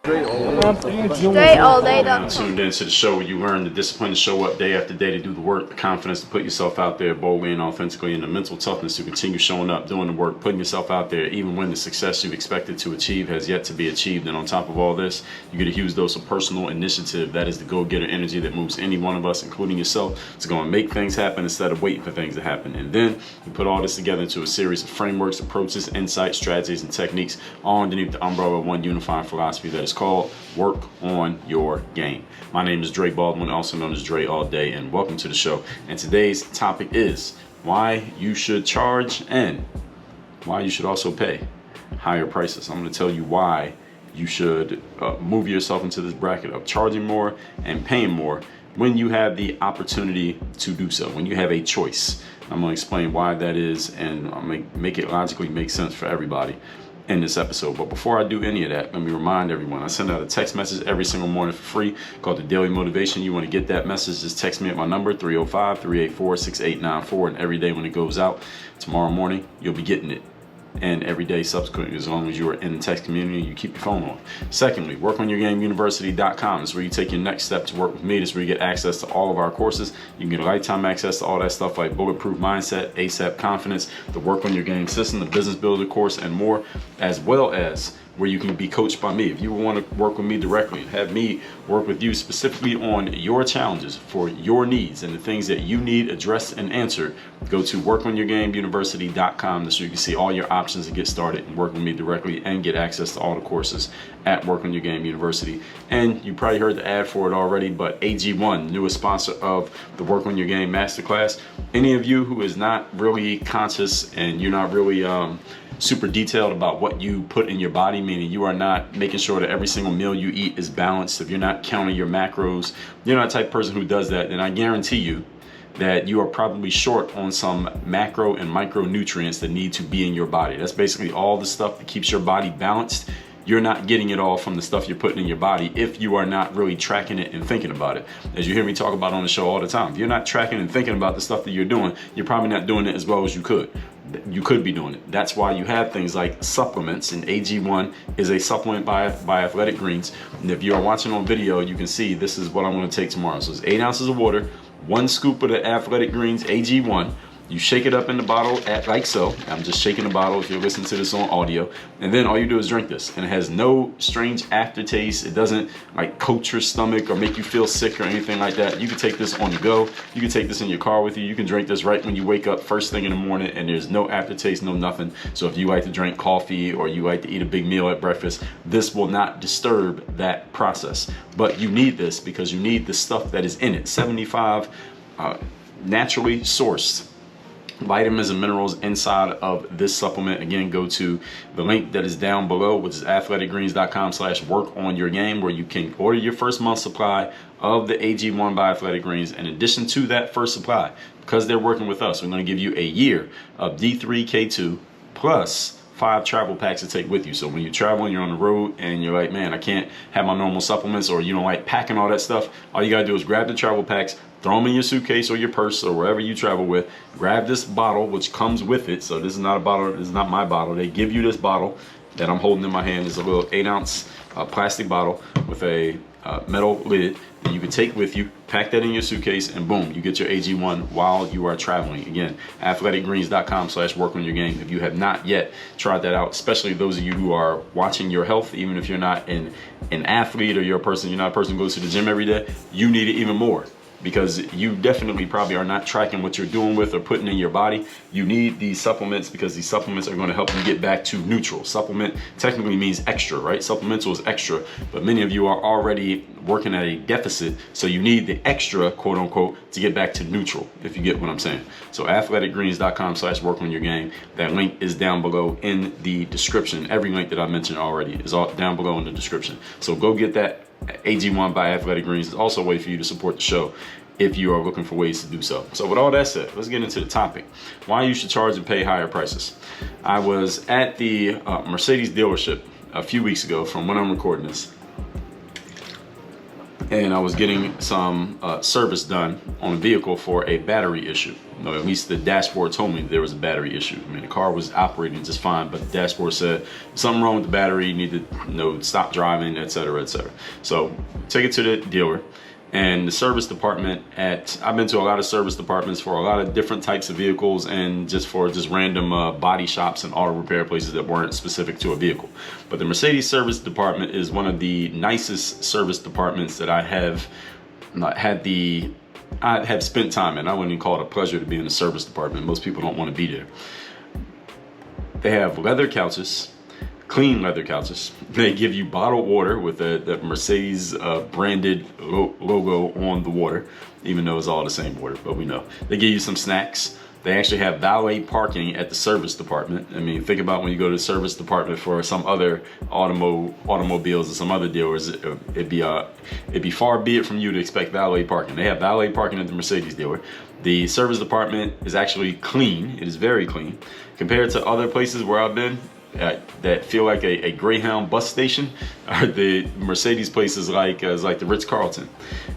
Straight all day. Tuned into the show where you learn the discipline to show up day after day, to do the work, the confidence to put yourself out there boldly and authentically, and the mental toughness to continue showing up, doing the work, putting yourself out there even when the success you've expected to achieve has yet to be achieved. And on top of all this, you get a huge dose of personal initiative. That is the go-getter energy that moves any one of us, including yourself, to go and make things happen instead of waiting for things to happen. And then you put all this together into a series of frameworks, approaches, insights, strategies, and techniques, all underneath the umbrella of one unifying philosophy that is called work on your game. My name is Baldwin, also known as Dre All Day, and welcome to the show. And today's topic is why you should charge and why you should also pay higher prices. I'm going to tell you why you should move yourself into this bracket of charging more and paying more when you have the opportunity to do so, when you have a choice. I'm going to explain why that is, and I'll make it logically make sense for everybody in this episode. But before I do any of that, let me remind everyone, I send out a text message every single morning for free called the Daily Motivation. You want to get that message, just text me at my number 305-384-6894, and every day when it goes out tomorrow morning, you'll be getting it. And every day subsequently, as long as you are in the text community, you keep your phone on. Secondly, workonyourgameuniversity.com is where you take your next step to work with me. This is where you get access to all of our courses. You can get lifetime access to all that stuff like Bulletproof Mindset, ASAP Confidence, the Work on Your Game System, the Business Builder course, and more, as well as where you can be coached by me. If you want to work with me directly, have me work with you specifically on your challenges for your needs and the things that you need addressed and answered, go to workonyourgameuniversity.com. That's where you can see all your options to get started and work with me directly and get access to all the courses at Work on Your Game University. And you probably heard the ad for it already, but AG1, newest sponsor of the Work on Your Game Masterclass. Any of you who is not really conscious and you're not really super detailed about what you put in your body, meaning you are not making sure that every single meal you eat is balanced, if you're not counting your macros, you're not the type of person who does that, then I guarantee you that you are probably short on some macro and micronutrients that need to be in your body. That's basically all the stuff that keeps your body balanced. You're not getting it all from the stuff you're putting in your body if you are not really tracking it and thinking about it. As you hear me talk about on the show all the time, if you're not tracking and thinking about the stuff that you're doing, you're probably not doing it as well as you could. You could be doing it. That's why you have things like supplements, and AG1 is a supplement by Athletic Greens. And if you are watching on video, you can see this is what I'm going to take tomorrow. So it's 8 ounces of water, 1 scoop of the Athletic Greens AG1. You shake it up in the bottle like so. I'm just shaking the bottle if you're listening to this on audio. And then all you do is drink this. And it has no strange aftertaste. It doesn't like coat your stomach or make you feel sick or anything like that. You can take this on the go. You can take this in your car with you. You can drink this right when you wake up first thing in the morning, and there's no aftertaste, no nothing. So if you like to drink coffee or you like to eat a big meal at breakfast, this will not disturb that process. But you need this because you need the stuff that is in it. 75 naturally sourced vitamins and minerals inside of this supplement. Again, go to the link that is down below, which is athleticgreens.com/workonyourgame, where you can order your first month supply of the AG1 by Athletic Greens. In addition to that first supply, because they're working with us, we're going to give you a year of D3K2 plus 5 travel packs to take with you. So when you're traveling, you're on the road and you're like, man, I can't have my normal supplements, or you don't like packing all that stuff, all you gotta do is grab the travel packs, throw them in your suitcase or your purse or wherever you travel with, grab this bottle which comes with it. So this is not a bottle, this is not my bottle. They give you this bottle that I'm holding in my hand. It's a little 8-ounce plastic bottle with a metal lid that you can take with you, pack that in your suitcase, and boom, you get your AG1 while you are traveling. Again, athleticgreens.com/workonyourgame. If you have not yet tried that out, especially those of you who are watching your health, even if you're not an athlete or you're not a person who goes to the gym every day, you need it even more, because you definitely probably are not tracking what you're doing with or putting in your body. You need these supplements because these supplements are going to help you get back to neutral. Supplement technically means extra, right? Supplemental is extra, but many of you are already working at a deficit, so you need the extra, quote unquote, to get back to neutral, if you get what I'm saying. So athleticgreens.com/workonyourgame. That link is down below in the description. Every link that I mentioned already is all down below in the description. So go get that AG1 by Athletic Greens. Is also a way for you to support the show if you are looking for ways to do so. So with all that said, let's get into the topic. Why you should charge and pay higher prices. I was at the Mercedes dealership a few weeks ago from when I'm recording this. and I was getting some service done on a vehicle for a battery issue. No, at least the dashboard told me there was a battery issue. I mean, the car was operating just fine, but the dashboard said something wrong with the battery, you need to stop driving, etc., etc. So take it to the dealer. And the service department I've been to a lot of service departments for a lot of different types of vehicles, and just random body shops and auto repair places that weren't specific to a vehicle. But the Mercedes service department is one of the nicest service departments that I have spent time in. I wouldn't even call it a pleasure to be in the service department. Most people don't want to be there. They have leather couches, clean leather couches. They give you bottled water with the Mercedes branded logo on the water, even though it's all the same water, but we know. They give you some snacks. They actually have valet parking at the service department. I mean, think about when you go to the service department for some other automobiles or some other dealers, it'd be far be it from you to expect valet parking. They have valet parking at the Mercedes dealer. The service department is actually clean. It is very clean compared to other places where I've been that feel like a Greyhound bus station. The Mercedes places like the Ritz-Carlton.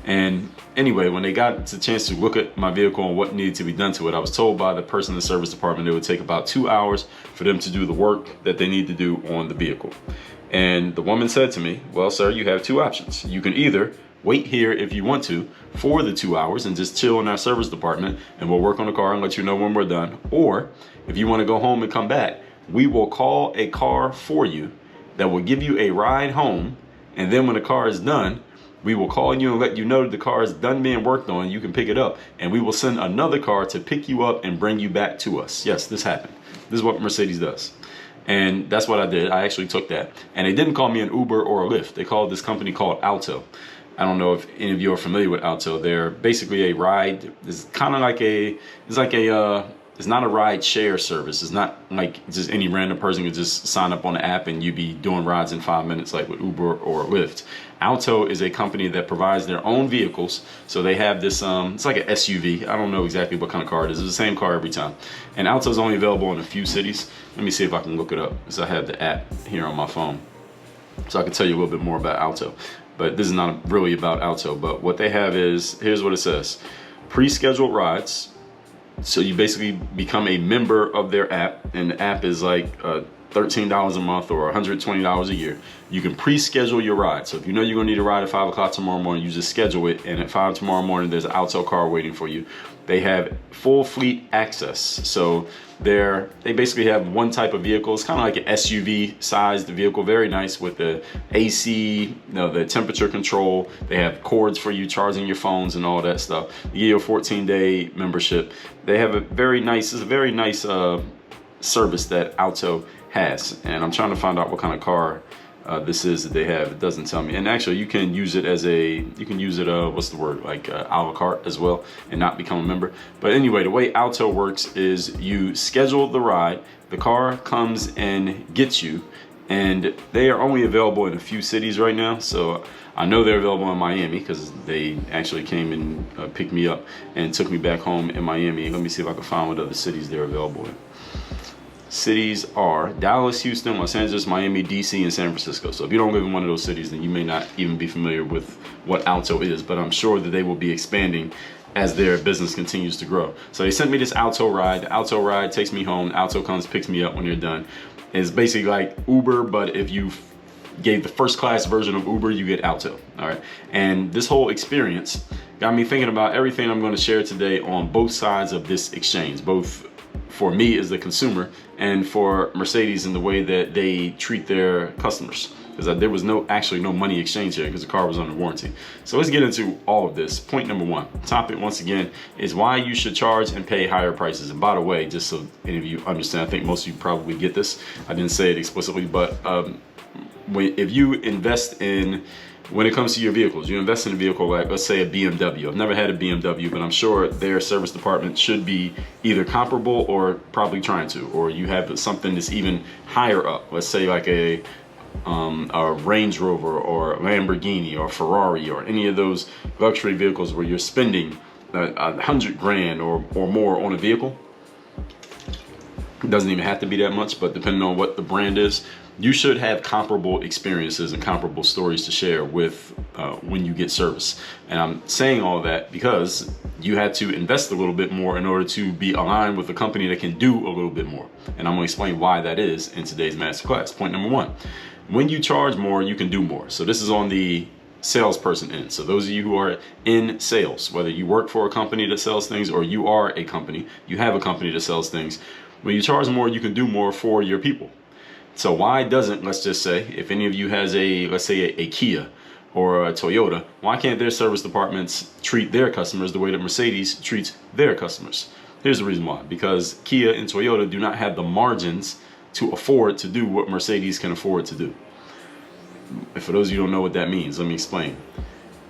And anyway, when they got the chance to look at my vehicle and what needed to be done to it, I was told by the person in the service department it would take about 2 hours for them to do the work that they need to do on the vehicle. And the woman said to me, well, sir, you have two options. You can either wait here if you want to for the 2 hours and just chill in our service department and we'll work on the car and let you know when we're done. Or if you want to go home and come back, we will call a car for you that will give you a ride home. And then when the car is done, we will call you and let you know that the car is done being worked on. You can pick it up and we will send another car to pick you up and bring you back to us. Yes, this happened. This is what Mercedes does. And that's what I did. I actually took that. And they didn't call me an Uber or a Lyft. They called this company called Alto. I don't know if any of you are familiar with Alto. They're basically a ride. It's kind of like it's not a ride share service. It's not like just any random person could just sign up on the app and you be doing rides in 5 minutes like with Uber or Lyft. Alto is a company that provides their own vehicles. So they have this, it's like an SUV. I don't know exactly what kind of car it is. It's the same car every time. And Alto is only available in a few cities. Let me see if I can look it up, because I have the app here on my phone. So I can tell you a little bit more about Alto. But this is not really about Alto. But what they have is, here's what it says. Pre-scheduled rides. So you basically become a member of their app, and the app is like $13 a month or $120 a year. You can pre-schedule your ride. So if you know you're gonna need a ride at 5 o'clock tomorrow morning, you just schedule it, and at 5 tomorrow morning, there's an Alto car waiting for you. They have full fleet access. So they basically have one type of vehicle. It's kind of like an SUV sized vehicle, very nice with the AC, the temperature control. They have cords for you charging your phones and all that stuff. You get your 14-day membership. They have a very nice service that Alto has. And I'm trying to find out what kind of car this is that they have. It doesn't tell me. And actually you can use it what's the word, like a la carte as well, and not become a member. But anyway, the way Alto works is you schedule the ride, the car comes and gets you, and they are only available in a few cities right now. So I know they're available in Miami because they actually came and picked me up and took me back home in Miami. Let me see if I can find what other cities they're available in. Cities are Dallas, Houston, Los Angeles, Miami, DC, and San Francisco. So if you don't live in one of those cities, then you may not even be familiar with what Alto is, but I'm sure that they will be expanding as their business continues to grow. So they sent me this Alto ride. The Alto ride takes me home. Alto comes, picks me up when you're done. It's basically like Uber, but if you gave the first class version of Uber, you get Alto. All right. And this whole experience got me thinking about everything I'm going to share today on both sides of this exchange, both for me as the consumer and for Mercedes in the way that they treat their customers, because there was no money exchange here because the car was under warranty. So let's get into all of this. Point number one, topic once again is why you should charge and pay higher prices. And by the way, just so any of you understand, I think most of you probably get this. I didn't say it explicitly, but if you invest in, when it comes to your vehicles, you invest in a vehicle like, let's say, a BMW. I've never had a BMW, but I'm sure their service department should be either comparable or probably trying to, or you have something that's even higher up. Let's say like a Range Rover or Lamborghini or Ferrari or any of those luxury vehicles where you're spending $100,000 or more on a vehicle. It doesn't even have to be that much, but depending on what the brand is, you should have comparable experiences and comparable stories to share with when you get service. And I'm saying all that because you had to invest a little bit more in order to be aligned with a company that can do a little bit more. And I'm going to explain why that is in today's masterclass. Point number one, when you charge more, you can do more. So this is on the salesperson end. So those of you who are in sales, whether you work for a company that sells things or you are a company, you have a company that sells things, when you charge more, you can do more for your people. So why doesn't, let's just say, if any of you has let's say a Kia or a Toyota, why can't their service departments treat their customers the way that Mercedes treats their customers? Here's the reason why. Because Kia and Toyota do not have the margins to afford to do what Mercedes can afford to do. And for those of you who don't know what that means, let me explain.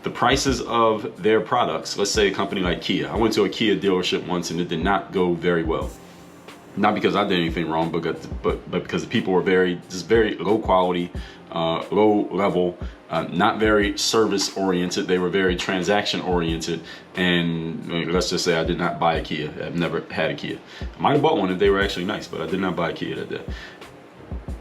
The prices of their products, let's say a company like Kia. I went to a Kia dealership once and it did not go very well. Not because I did anything wrong, but because the people were very low quality, low level, not very service oriented. They were very transaction oriented. And let's just say I did not buy a Kia. I've never had a Kia. I might have bought one if they were actually nice, but I did not buy a Kia that day.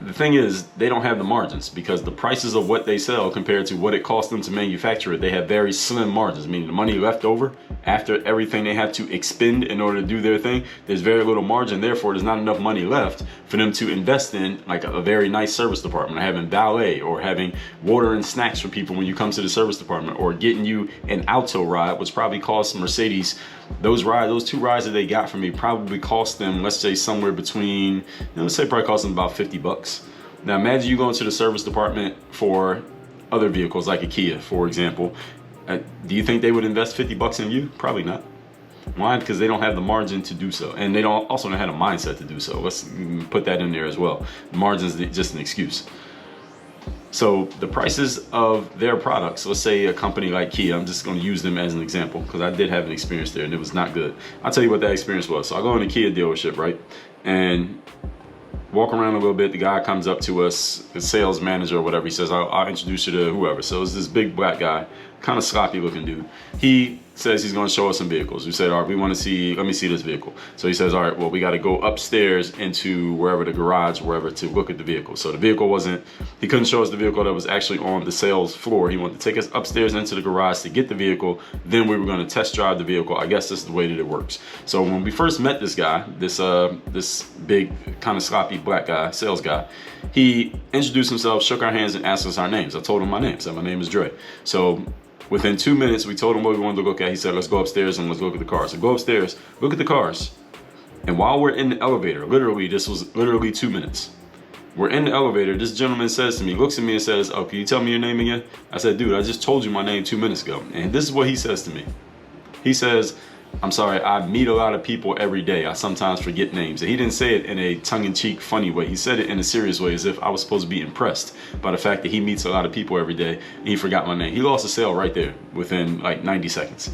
The thing is, they don't have the margins because the prices of what they sell compared to what it costs them to manufacture it, they have very slim margins, meaning the money left over after everything they have to expend in order to do their thing, there's very little margin. Therefore, there's not enough money left for them to invest in like a very nice service department, or having valet, or having water and snacks for people when you come to the service department, or getting you an Alto ride, which probably costs Mercedes. Those two rides that they got from me probably cost them, let's say somewhere between, let's say probably cost them about $50. Now imagine you go into the service department for other vehicles like a Kia, for example. Do you think they would invest $50 in you? Probably not. Why? Because they don't have the margin to do so, and they also don't have a mindset to do so. Let's put that in there as well. Margin's just an excuse. So the prices of their products, let's say a company like Kia, I'm just going to use them as an example because I did have an experience there and it was not good. I'll tell you what that experience was. So I go in a Kia dealership, right? And walk around a little bit. The guy comes up to us, the sales manager or whatever. He says, I'll introduce you to whoever. So it's this big black guy, kind of sloppy looking dude. He says he's going to show us some vehicles. We said, all right, we want to see, let me see this vehicle. So he says, all right, well, we got to go upstairs into wherever the garage, wherever, to look at the vehicle. So the vehicle he couldn't show us the vehicle that was actually on the sales floor. He wanted to take us upstairs into the garage to get the vehicle. Then we were going to test drive the vehicle. I guess this is the way that it works. So when we first met this guy, this big, kind of sloppy black guy, sales guy, he introduced himself, shook our hands, and asked us our names. I told him my name. So my name is Dre. So within 2 minutes, we told him what we wanted to look at. He said, let's go upstairs and let's look at the cars. So go upstairs, look at the cars. And while we're in the elevator, this was literally 2 minutes. We're in the elevator. This gentleman says to me, looks at me and says, oh, can you tell me your name again? I said, dude, I just told you my name 2 minutes ago. And this is what he says to me. He says, I'm sorry, I meet a lot of people every day. I sometimes forget names. And he didn't say it in a tongue-in-cheek, funny way. He said it in a serious way, as if I was supposed to be impressed by the fact that he meets a lot of people every day and he forgot my name. He lost a sale right there within like 90 seconds.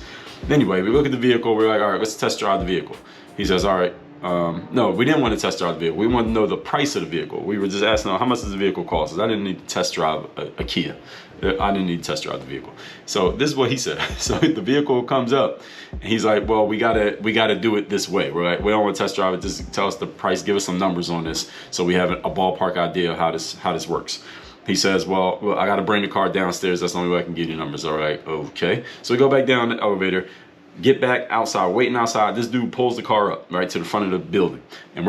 Anyway, we look at the vehicle. We're like, all right, let's test drive the vehicle. He says, all right. No, we didn't want to test drive the vehicle. We wanted to know the price of the vehicle. We were just asking, how much does the vehicle cost? I didn't need to test drive a Kia. I didn't need to test drive the vehicle. So this is what he said. So the vehicle comes up and he's like, well, we gotta do it this way. We're like, we don't want to test drive it. Just tell us the price, give us some numbers on this so we have a ballpark idea of how this works. He says, well, I got to bring the car downstairs. That's the only way I can give you numbers. All right, okay. So we go back down the elevator, get back outside, waiting outside. This dude pulls the car up right to the front of the building. And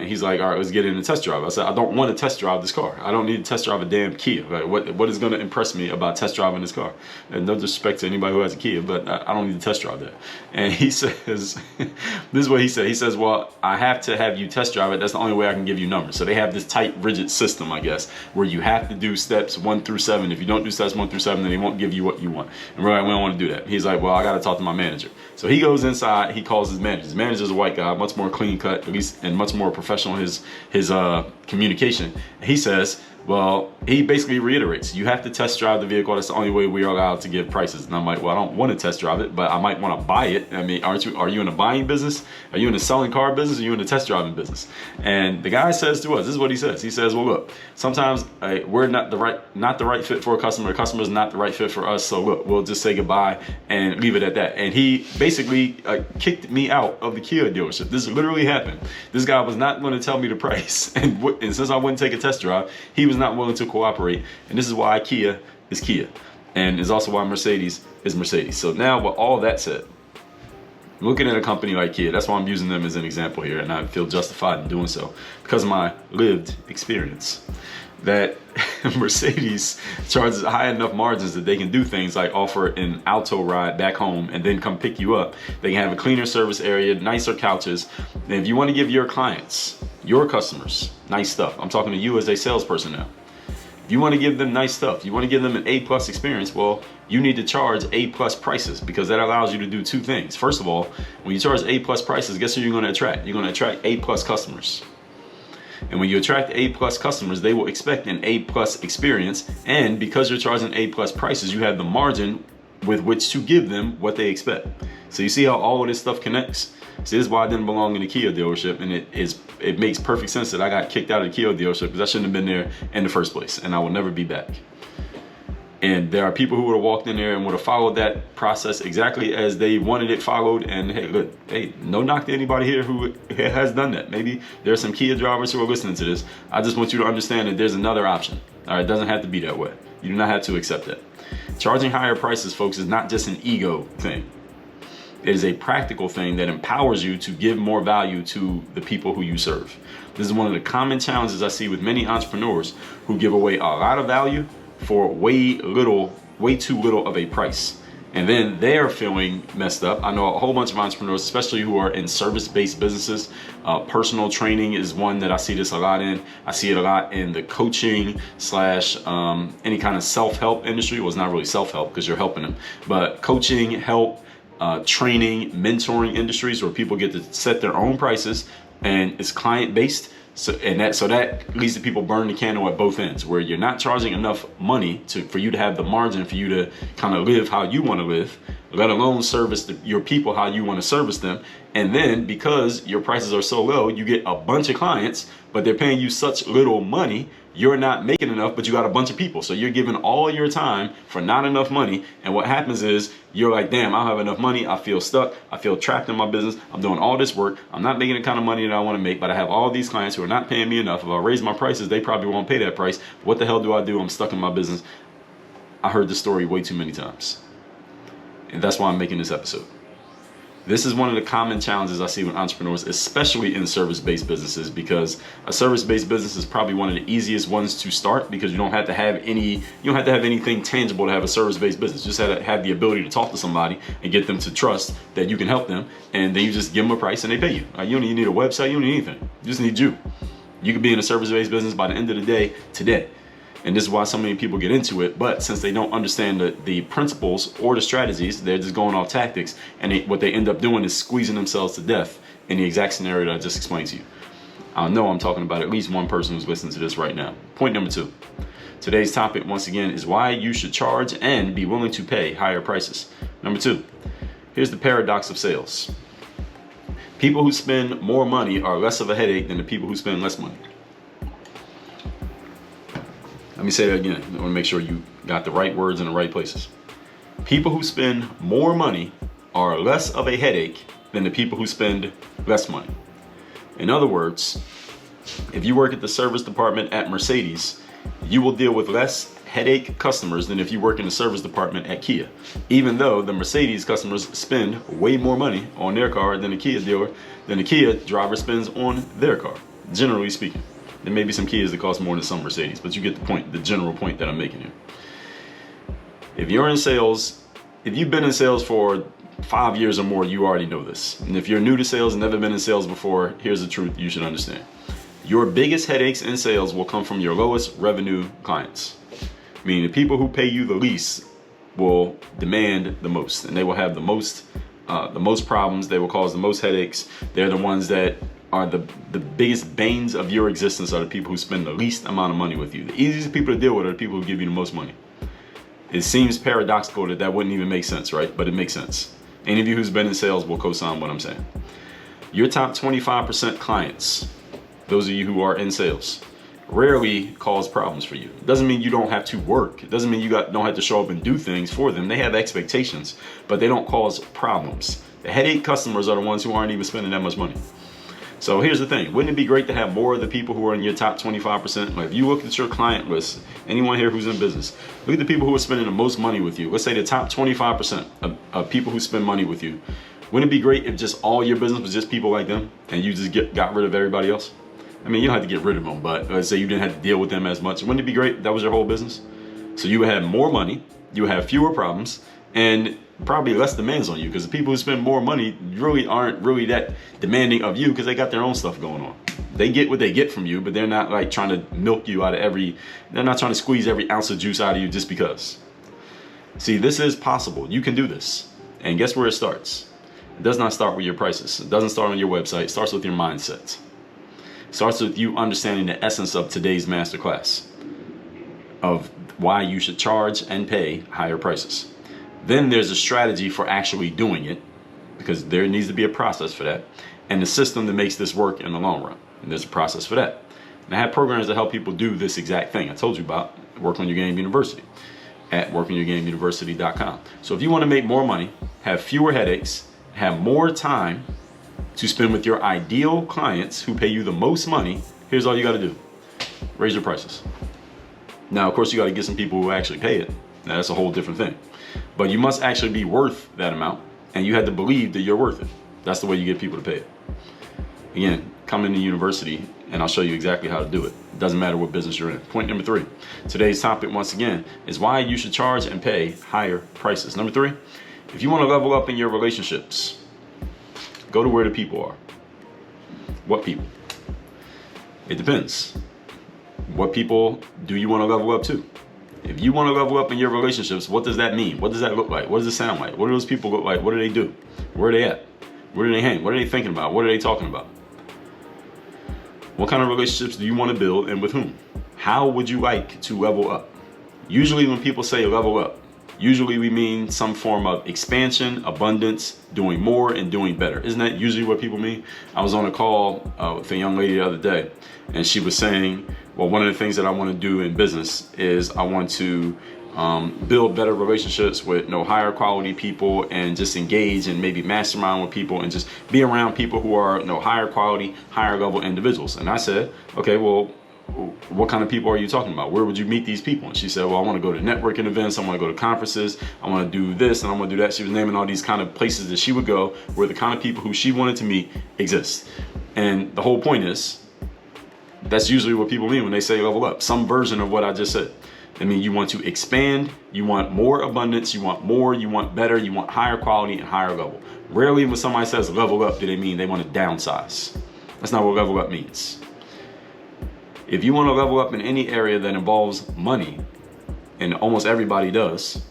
he's like, all right, let's get in and test drive. I said, I don't want to test drive this car. I don't need to test drive a damn Kia. Like, what is going to impress me about test driving this car? And no disrespect to anybody who has a Kia, but I don't need to test drive that. And he says, this is what he said. He says, well, I have to have you test drive it. That's the only way I can give you numbers. So they have this tight, rigid system, I guess, where you have to do steps 1 through 7. If you don't do steps 1 through 7, then they won't give you what you want. And we're like, we don't want to do that. He's like, well, I got to talk to my manager. So he goes inside, he calls his manager. His manager's a white guy, much more clean cut, at least, and much more professional in his communication. And he says, well, he basically reiterates, you have to test drive the vehicle. That's the only way we are allowed to give prices. And I'm like, well, I don't want to test drive it, but I might want to buy it. I mean, are you in a buying business? Are you in a selling car business? Are you in a test driving business? And the guy says to us, this is what he says. He says, well, look, sometimes we're not the right fit for a customer. The customer is not the right fit for us. So look, we'll just say goodbye and leave it at that. And he basically kicked me out of the Kia dealership. This literally happened. This guy was not going to tell me the price. And since I wouldn't take a test drive, he was is not willing to cooperate, and this is why Kia is Kia, and is also why Mercedes is Mercedes. So now, with all that said, looking at a company like Kia, that's why I'm using them as an example here, and I feel justified in doing so because of my lived experience. That Mercedes charges high enough margins that they can do things like offer an Alto ride back home and then come pick you up. They can have a cleaner service area, nicer couches. And if you want to give your clients, your customers, nice stuff, I'm talking to you as a salesperson now. If you want to give them nice stuff, you want to give them an A+ experience, well, you need to charge A+ prices, because that allows you to do two things. First of all, when you charge A+ prices, guess who you're going to attract? You're going to attract A+ customers. And when you attract A+ customers, they will expect an A+ experience. And because you're charging A+ prices, you have the margin with which to give them what they expect. So you see how all of this stuff connects? See, this is why I didn't belong in a Kia dealership, and it makes perfect sense that I got kicked out of the Kia dealership because I shouldn't have been there in the first place, and I will never be back. And there are people who would have walked in there and would have followed that process exactly as they wanted it followed. And hey, look, hey, no knock to anybody here who has done that. Maybe there are some Kia drivers who are listening to this. I just want you to understand that there's another option. All right, it doesn't have to be that way. You do not have to accept that. Charging higher prices, folks, is not just an ego thing. It is a practical thing that empowers you to give more value to the people who you serve. This is one of the common challenges I see with many entrepreneurs who give away a lot of value for way too little of a price. And then they're feeling messed up. I know a whole bunch of entrepreneurs, especially who are in service-based businesses. Personal training is one that I see this a lot in. I see it a lot in the coaching / any kind of self-help industry. Well, it's not really self-help because you're helping them, but coaching, help, training, mentoring industries where people get to set their own prices and it's client-based. So that leads to people burning the candle at both ends, where you're not charging enough money for you to have the margin for you to kind of live how you want to live, let alone service your people how you want to service them. And then because your prices are so low, you get a bunch of clients, but they're paying you such little money, you're not making enough, but you got a bunch of people. So you're giving all your time for not enough money. And what happens is you're like, damn, I don't have enough money. I feel stuck. I feel trapped in my business. I'm doing all this work. I'm not making the kind of money that I want to make, but I have all these clients who are not paying me enough. If I raise my prices, they probably won't pay that price. What the hell do I do? I'm stuck in my business. I heard this story way too many times. And that's why I'm making this episode. This is one of the common challenges I see with entrepreneurs, especially in service-based businesses, because a service-based business is probably one of the easiest ones to start because you don't have to have anything tangible to have a service-based business. You just have the ability to talk to somebody and get them to trust that you can help them, and then you just give them a price and they pay you. You don't even need a website, you don't need anything. You just need you. You could be in a service-based business by the end of the day today. And this is why so many people get into it. But since they don't understand the principles or the strategies, they're just going off tactics. And what they end up doing is squeezing themselves to death in the exact scenario that I just explained to you. I know I'm talking about at least one person who's listening to this right now. Point number 2. Today's topic, once again, is why you should charge and be willing to pay higher prices. Number 2, here's the paradox of sales. People who spend more money are less of a headache than the people who spend less money. Let me say that again. I want to make sure you got the right words in the right places. People who spend more money are less of a headache than the people who spend less money. In other words, if you work at the service department at Mercedes, you will deal with less headache customers than if you work in the service department at Kia, even though the Mercedes customers spend way more money on their car than the Kia driver spends on their car, generally speaking. There may be some Kias that cost more than some Mercedes, but you get the point, the general point that I'm making here. If you're in sales, if you've been in sales for 5 years or more, you already know this. And if you're new to sales and never been in sales before, here's the truth you should understand. Your biggest headaches in sales will come from your lowest revenue clients. Meaning the people who pay you the least will demand the most, and they will have the most problems. They will cause the most headaches. They're the ones that are the biggest banes of your existence, are the people who spend the least amount of money with you. The easiest people to deal with are the people who give you the most money. It seems paradoxical that wouldn't even make sense, right? But it makes sense. Any of you who's been in sales will co-sign what I'm saying. Your top 25% clients, those of you who are in sales, rarely cause problems for you. It doesn't mean you don't have to work. It doesn't mean you don't have to show up and do things for them. They have expectations, but they don't cause problems. The headache customers are the ones who aren't even spending that much money. So here's the thing. Wouldn't it be great to have more of the people who are in your top 25%? Like if you look at your client list, anyone here who's in business, look at the people who are spending the most money with you. Let's say the top 25% of people who spend money with you. Wouldn't it be great if just all your business was just people like them and you just got rid of everybody else? I mean, you don't have to get rid of them, but let's say you didn't have to deal with them as much. Wouldn't it be great if that was your whole business? So you would have more money, you would have fewer problems, and probably less demands on you, because the people who spend more money really aren't really that demanding of you because they got their own stuff going on. They get what they get from you, but they're not like trying to milk you out of they're not trying to squeeze every ounce of juice out of you just because. See, this is possible. You can do this. And guess where it starts? It does not start with your prices. It doesn't start on your website. It starts with your mindset. It starts with you understanding the essence of today's masterclass of why you should charge and pay higher prices. Then there's a strategy for actually doing it, because there needs to be a process for that, and the system that makes this work in the long run. And there's a process for that. And I have programs that help people do this exact thing I told you about, Work on Your Game University, at workonyourgameuniversity.com. So if you want to make more money, have fewer headaches, have more time to spend with your ideal clients who pay you the most money, here's all you got to do. Raise your prices. Now, of course, you got to get some people who actually pay it. Now, that's a whole different thing. But you must actually be worth that amount, and you have to believe that you're worth it. That's the way you get people to pay it. Again, come into university and I'll show you exactly how to do it. It doesn't matter what business you're in. Point number 3. Today's topic, once again, is why you should charge and pay higher prices. Number 3, if you want to level up in your relationships, go to where the people are. What people? It depends. What people do you want to level up to? If you want to level up in your relationships, what does that mean? What does that look like? What does it sound like? What do those people look like? What do they do? Where are they at? Where do they hang? What are they thinking about? What are they talking about? What kind of relationships do you want to build, and with whom? How would you like to level up? Usually when people say level up, usually we mean some form of expansion, abundance, doing more, and doing better. Isn't that usually what people mean? I was on a call with a young lady the other day, and she was saying, well, one of the things that I want to do in business is I want to build better relationships with higher quality people, and just engage and maybe mastermind with people and just be around people who are higher quality, higher level individuals. And I said, okay, well, what kind of people are you talking about? Where would you meet these people? And she said, well, I want to go to networking events, I want to go to conferences, I want to do this and I want to do that. She was naming all these kind of places that she would go where the kind of people who she wanted to meet exist. And the whole point is, that's usually what people mean when they say level up. Some version of what I just said. I mean, you want to expand, you want more abundance, you want more, you want better, you want higher quality and higher level. Rarely when somebody says level up, do they mean they want to downsize. That's not what level up means. If you want to level up in any area that involves money, and almost everybody does,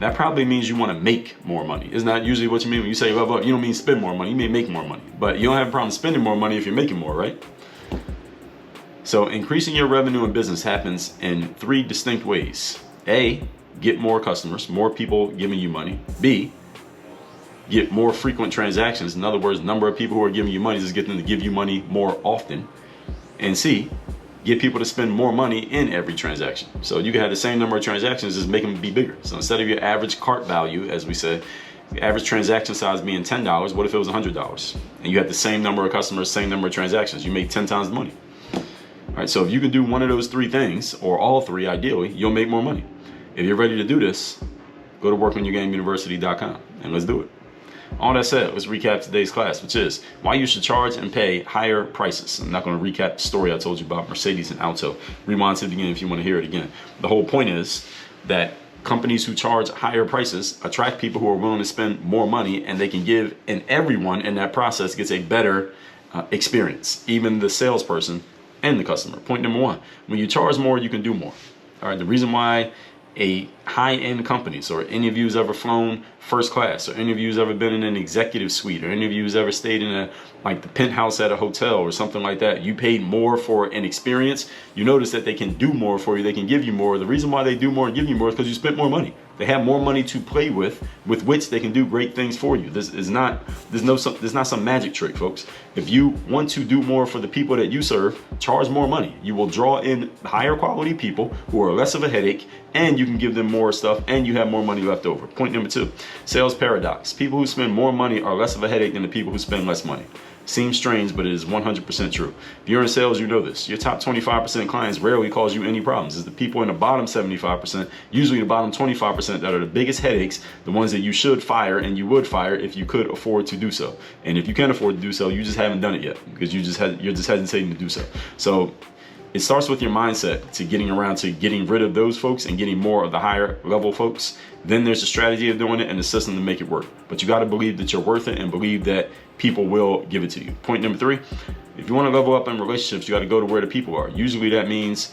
that probably means you want to make more money. Isn't that usually what you mean when you say level up? You don't mean spend more money, you mean make more money. But you don't have a problem spending more money if you're making more, right? So increasing your revenue in business happens in 3 distinct ways. A, get more customers, more people giving you money. B, get more frequent transactions. In other words, the number of people who are giving you money, just get them to give you money more often. And C, get people to spend more money in every transaction. So you can have the same number of transactions, just make them be bigger. So instead of your average cart value, as we said, the average transaction size being $10, what if it was $100? And you had the same number of customers, same number of transactions, you made 10 times the money. All right, so if you can do one of those 3 things, or all 3 ideally, you'll make more money. If you're ready to do this, go to workonyourgameuniversity.com and let's do it. All that said, let's recap today's class, which is why you should charge and pay higher prices. I'm not going to recap the story I told you about Mercedes and Alto. Rewind to the beginning if you want to hear it again. The whole point is that companies who charge higher prices attract people who are willing to spend more money, and they can give, and everyone in that process gets a better experience, even the salesperson and the customer. Point number 1, when you charge more, you can do more. All right, the reason why a high-end company, so any of you who's ever flown first class, or any of you who's ever been in an executive suite, or any of you who's ever stayed in the penthouse at a hotel or something like that, you paid more for an experience, you notice that they can do more for you, they can give you more. The reason why they do more and give you more is because you spent more money. They have more money to play with which they can do great things for you. There's not some magic trick, folks. If you want to do more for the people that you serve, charge more money. You will draw in higher quality people who are less of a headache, and you can give them more stuff, and you have more money left over. Point number 2, sales paradox. People who spend more money are less of a headache than the people who spend less money. Seems strange, but it is 100% true. If you're in sales, you know this. Your top 25% clients rarely cause you any problems. It's the people in the bottom 75%, usually the bottom 25%, that are the biggest headaches, the ones that you should fire and you would fire if you could afford to do so. And if you can afford to do so, you just haven't done it yet because you're just hesitating to do so. So it starts with your mindset to getting around to getting rid of those folks and getting more of the higher level folks. Then there's a strategy of doing it and the system to make it work. But you got to believe that you're worth it and believe that people will give it to you. Point number 3, if you want to level up in relationships, you got to go to where the people are. Usually that means,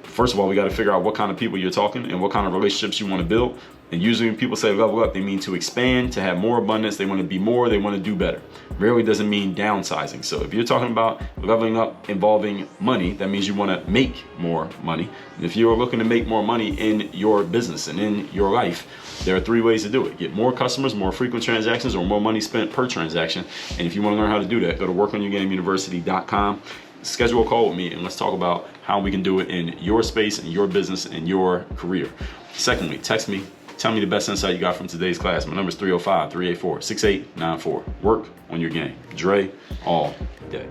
first of all, we got to figure out what kind of people you're talking and what kind of relationships you want to build. And usually when people say level up, they mean to expand, to have more abundance. They want to be more, they want to do better. Rarely doesn't mean downsizing. So if you're talking about leveling up involving money, that means you want to make more money. And if you're looking to make more money in your business and in your life, there are 3 ways to do it. Get more customers, more frequent transactions, or more money spent per transaction. And if you want to learn how to do that, go to workonyourgameuniversity.com. Schedule a call with me and let's talk about how we can do it in your space, in your business, in your career. Secondly, text me. Tell me the best insight you got from today's class. My number is 305-384-6894. Work on your game. Dre all day.